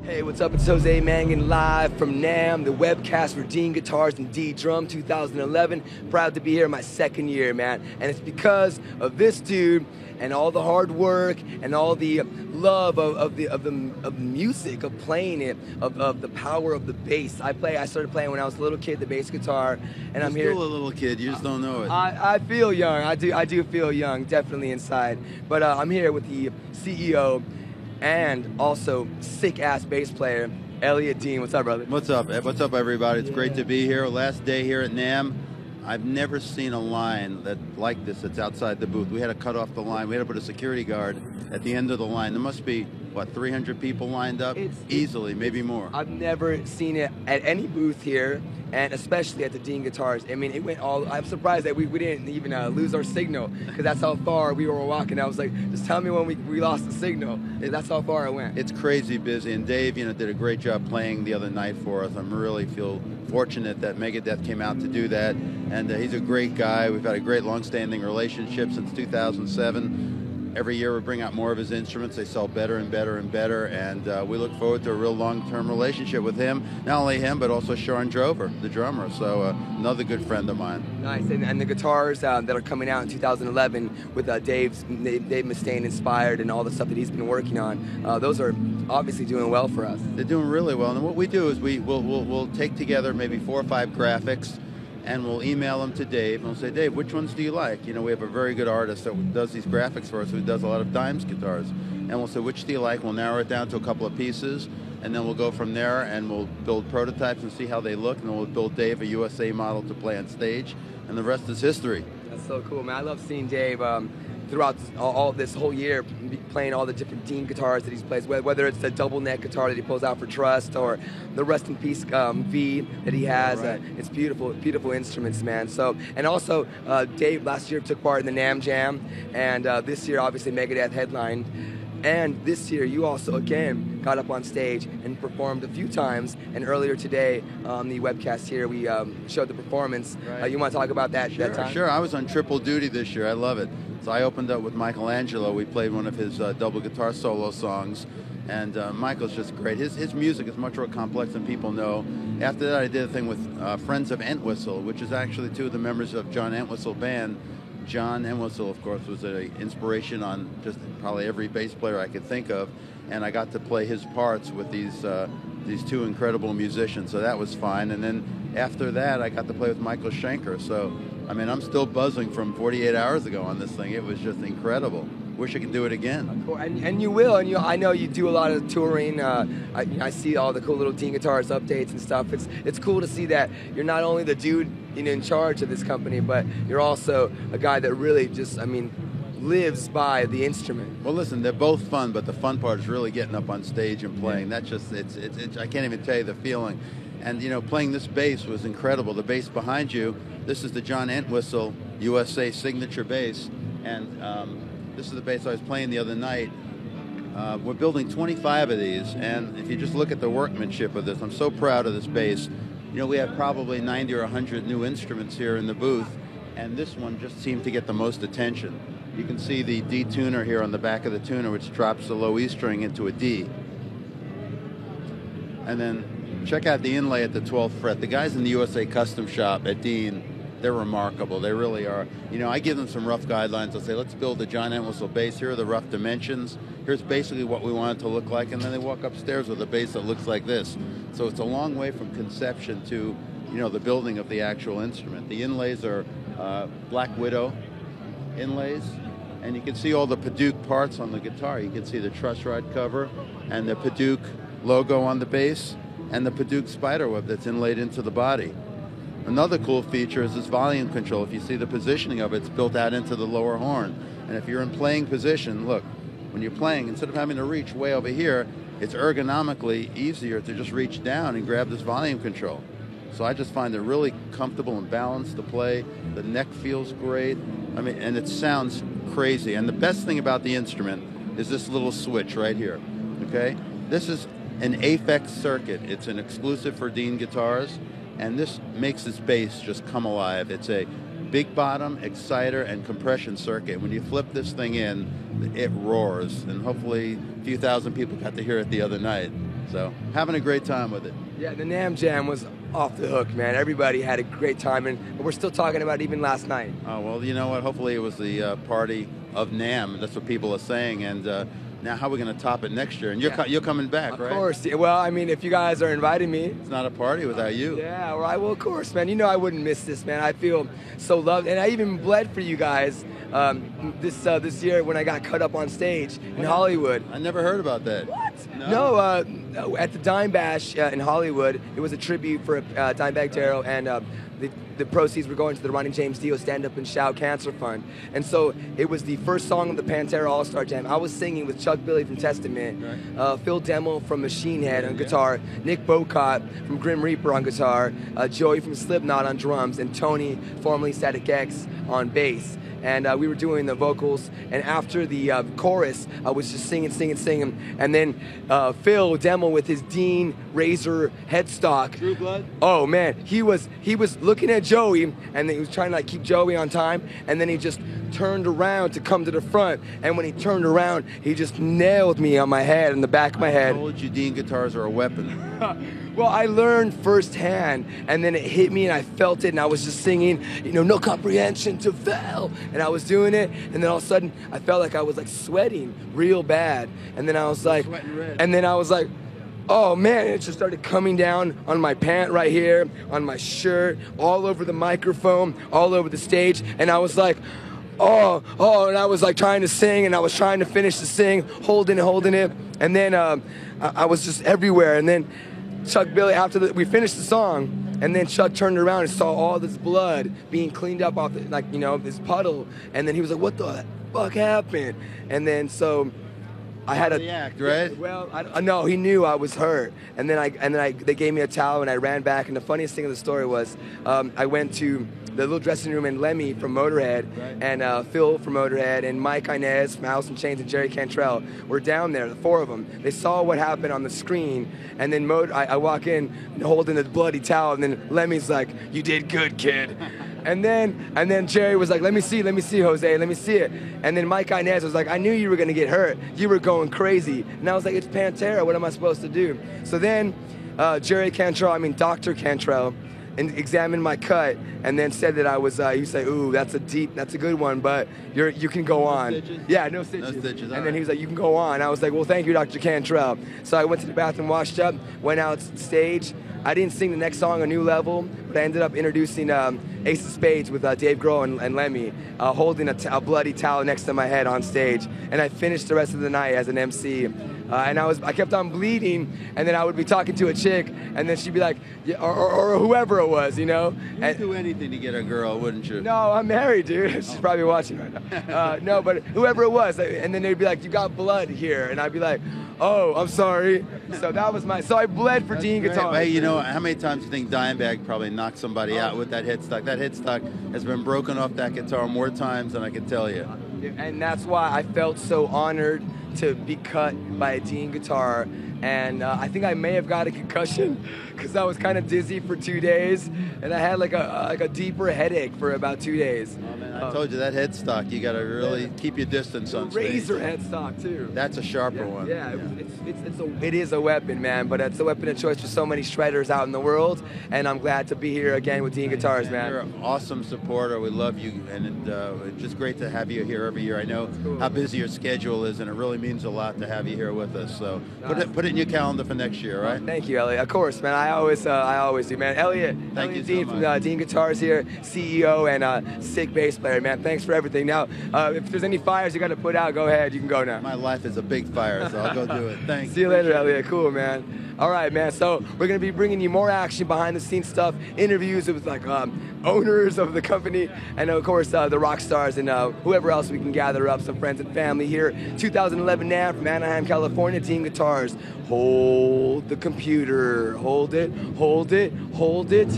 Hey, what's up? It's Jose Mangan live from NAMM, the webcast for Dean Guitars and D Drum 2011. Proud to be here my second year, man. And it's because of this dude and all the hard work and all the love of the music, of playing it, of the power of the bass. I started playing when I was a little kid, the bass guitar, and I'm here. You're still a little kid, you just don't know it. I feel young. I do feel young, definitely inside. But I'm here with the CEO and also sick-ass bass player, Elliot Dean. What's up, brother? What's up? What's up, everybody? It's great to be here. Last day here at NAMM. I've never seen a line like this that's outside the booth. We had to cut off the line. We had to put a security guard at the end of the line. There must be, what, 300 people lined up? Easily, maybe more. I've never seen it at any booth here, and especially at the Dean Guitars. I mean, it went all. I'm surprised that we didn't even lose our signal, because that's how far we were walking. I was like, just tell me when we lost the signal. That's how far it went. It's crazy busy, and Dave, did a great job playing the other night for us. I'm really feel fortunate that Megadeth came out to do that, and he's a great guy. We've had a great long-standing relationship since 2007. Every year we bring out more of his instruments. They sell better and better and better, and we look forward to a real long-term relationship with him. Not only him, but also Sean Drover, the drummer, so another good friend of mine. Nice, and the guitars that are coming out in 2011 with Dave Mustaine inspired and all the stuff that he's been working on, those are obviously doing well for us. They're doing really well, and what we do is we'll take together maybe 4 or 5 graphics, and we'll email them to Dave, and we'll say, Dave, which ones do you like? We have a very good artist that does these graphics for us, who does a lot of Dimes guitars. And we'll say, which do you like? We'll narrow it down to a couple of pieces, and then we'll go from there, and we'll build prototypes and see how they look, and then we'll build Dave a USA model to play on stage, and the rest is history. That's so cool, man. I love seeing Dave throughout all this whole year playing all the different Dean guitars that he's plays, whether it's the double neck guitar that he pulls out for Trust or the Rest in Peace V that he has. Yeah, right. It's beautiful, beautiful instruments, man. So, and also Dave last year took part in the NAMM Jam, and this year obviously Megadeth headlined. And this year, you also, again, got up on stage and performed a few times. And earlier today, on the webcast here, we showed the performance. Right. You want to talk about that, that time? Sure. I was on triple duty this year. I love it. So I opened up with Michelangelo. We played one of his double guitar solo songs. And Michael's just great. His music is much more complex than people know. After that, I did a thing with Friends of Entwistle, which is actually 2 of the members of John Entwistle Band. John Entwistle, of course, was an inspiration on just probably every bass player I could think of, and I got to play his parts with these 2 incredible musicians, so that was fine. And then after that, I got to play with Michael Schenker, so, I mean, I'm still buzzing from 48 hours ago on this thing. It was just incredible. Wish I could do it again. And you will, and I know you do a lot of touring. I see all the cool little Dean Guitars updates and stuff. It's cool to see that you're not only the dude in charge of this company, but you're also a guy that really just, lives by the instrument. Well, listen, they're both fun, but the fun part is really getting up on stage and playing. That's just, it's I can't even tell you the feeling. And, playing this bass was incredible. The bass behind you, this is the John Entwistle USA signature bass, and this is the bass I was playing the other night. We're building 25 of these, and if you just look at the workmanship of this, I'm so proud of this bass. We have probably 90 or 100 new instruments here in the booth, and this one just seemed to get the most attention. You can see the D tuner here on the back of the tuner, which drops the low E string into a D. And then check out the inlay at the 12th fret. The guys in the USA Custom Shop at Dean, they're remarkable. They really are. I give them some rough guidelines. I'll say, let's build a John Entwistle bass. Here are the rough dimensions. Here's basically what we want it to look like. And then they walk upstairs with a bass that looks like this. So it's a long way from conception to, the building of the actual instrument. The inlays are Black Widow inlays. And you can see all the Padauk parts on the guitar. You can see the truss rod cover and the Padauk logo on the bass and the Padauk spiderweb that's inlaid into the body. Another cool feature is this volume control. If you see the positioning of it, it's built out into the lower horn. And if you're in playing position, look, when you're playing, instead of having to reach way over here, it's ergonomically easier to just reach down and grab this volume control. So I just find it really comfortable and balanced to play. The neck feels great. And it sounds crazy. And the best thing about the instrument is this little switch right here, okay? This is an Aphex circuit. It's an exclusive for Dean Guitars. And this makes this bass just come alive. It's a big bottom, exciter, and compression circuit. When you flip this thing in, it roars. And hopefully a few thousand people got to hear it the other night. So having a great time with it. Yeah, the NAMM Jam was off the hook, man. Everybody had a great time, and we're still talking about it even last night. Oh, well, you know what? Hopefully it was the party of NAMM. That's what people are saying. And now how are we going to top it next year? And you're coming back, right? Of course. Yeah, well, I mean, if you guys are inviting me. It's not a party without you. Yeah, right. Well, of course, man. You know I wouldn't miss this, man. I feel so loved. And I even bled for you guys this year when I got cut up on stage in Hollywood. I never heard about that. What? No, at the Dime Bash in Hollywood, it was a tribute for Dimebag Darrell, and the proceeds were going to the Ronnie James Dio Stand Up and Shout Cancer Fund. And so it was the first song of the Pantera All-Star Jam. I was singing with Chuck Billy from Testament, right. Phil Demmel from Machine Head on guitar, Nick Bocott from Grim Reaper on guitar, Joey from Slipknot on drums, and Tony, formerly Static X, on bass. And we were doing the vocals, and after the chorus, I was just singing, and then Phil Demmel with his Dean Razor headstock. True Blood? Oh man, he was looking at Joey, and he was trying to like keep Joey on time, and then he just turned around to come to the front, and when he turned around, he just nailed me on my head, in the back of my head. I told you Dean guitars are a weapon. Well, I learned firsthand, and then it hit me, and I felt it, and I was just singing, no comprehension to fail, and I was doing it, and then all of a sudden, I felt like I was like sweating real bad, and then I was like, oh man, it just started coming down on my pant right here, on my shirt, all over the microphone, all over the stage, and I was like, oh, and I was like trying to sing, and I was trying to finish the sing, holding it, and then I was just everywhere, and then Chuck Billy, after we finished the song, and then Chuck turned around and saw all this blood being cleaned up off, this puddle, and then he was like, what the fuck happened? And then so I had a react, right? Well, no, he knew I was hurt, and then they gave me a towel, and I ran back, and the funniest thing of the story was I went to the little dressing room, and Lemmy from Motorhead, right. And Phil from Motorhead, and Mike Inez from Alice in Chains, and Jerry Cantrell were down there, the four of them. They saw what happened on the screen, and then I walk in holding the bloody towel, and then Lemmy's like, "You did good, kid." And then Jerry was like, let me see, Jose, let me see it. And then Mike Inez was like, I knew you were going to get hurt. You were going crazy. And I was like, it's Pantera. What am I supposed to do? So then Dr. Cantrell, and examined my cut, and then said that I was, you say, ooh, that's a good one, but you can go on. Stitches? Yeah, no stitches. No stitches, and then he was like, you can go on. I was like, well, thank you, Dr. Cantrell. So I went to the bathroom, washed up, went out stage. I didn't sing the next song, A New Level, but I ended up introducing Ace of Spades with Dave Grohl and Lemmy, holding a bloody towel next to my head on stage. And I finished the rest of the night as an MC. And I kept on bleeding, and then I would be talking to a chick, and then she'd be like, yeah, or whoever it was, You'd do anything to get a girl, wouldn't you? No, I'm married, dude. She's probably watching right now. No, but whoever it was, and then they'd be like, you got blood here, and I'd be like, oh, I'm sorry. So that was so I bled for Dean guitar. Hey, how many times do you think Dimebag probably knocked somebody out with that headstock? That headstock has been broken off that guitar more times than I can tell you. And that's why I felt so honored to be cut by a Dean guitar, and I think I may have got a concussion because I was kind of dizzy for 2 days, and I had like a deeper headache for about 2 days. Oh man, I told you that headstock, you got to really keep your distance on stage. Razor headstock too. That's a sharper one. Yeah, it is a weapon, man, but it's a weapon of choice for so many shredders out in the world, and I'm glad to be here again with Dean Guitars, man. You're an awesome supporter. We love you, and it's just great to have you here every year. I know how busy your schedule is, and it really means a lot to have you here with us. So put it in your calendar for next year, right? Thank you, Elliot. Of course, man. I always do, man. Elliot Dean so from Dean Guitars here, CEO and sick bass player, man. Thanks for everything. Now, if there's any fires you got to put out, go ahead. You can go now. My life is a big fire, so I'll go do it. Thanks. See you later, Elliot. Cool, man. All right, man. So we're gonna be bringing you more action, behind-the-scenes stuff, interviews with owners of the company, and of course the rock stars and whoever else we can gather up, some friends and family here. 2011 NAMM from Anaheim, California. Dean Guitars. Hold the computer. Hold it. Hold it. Hold it.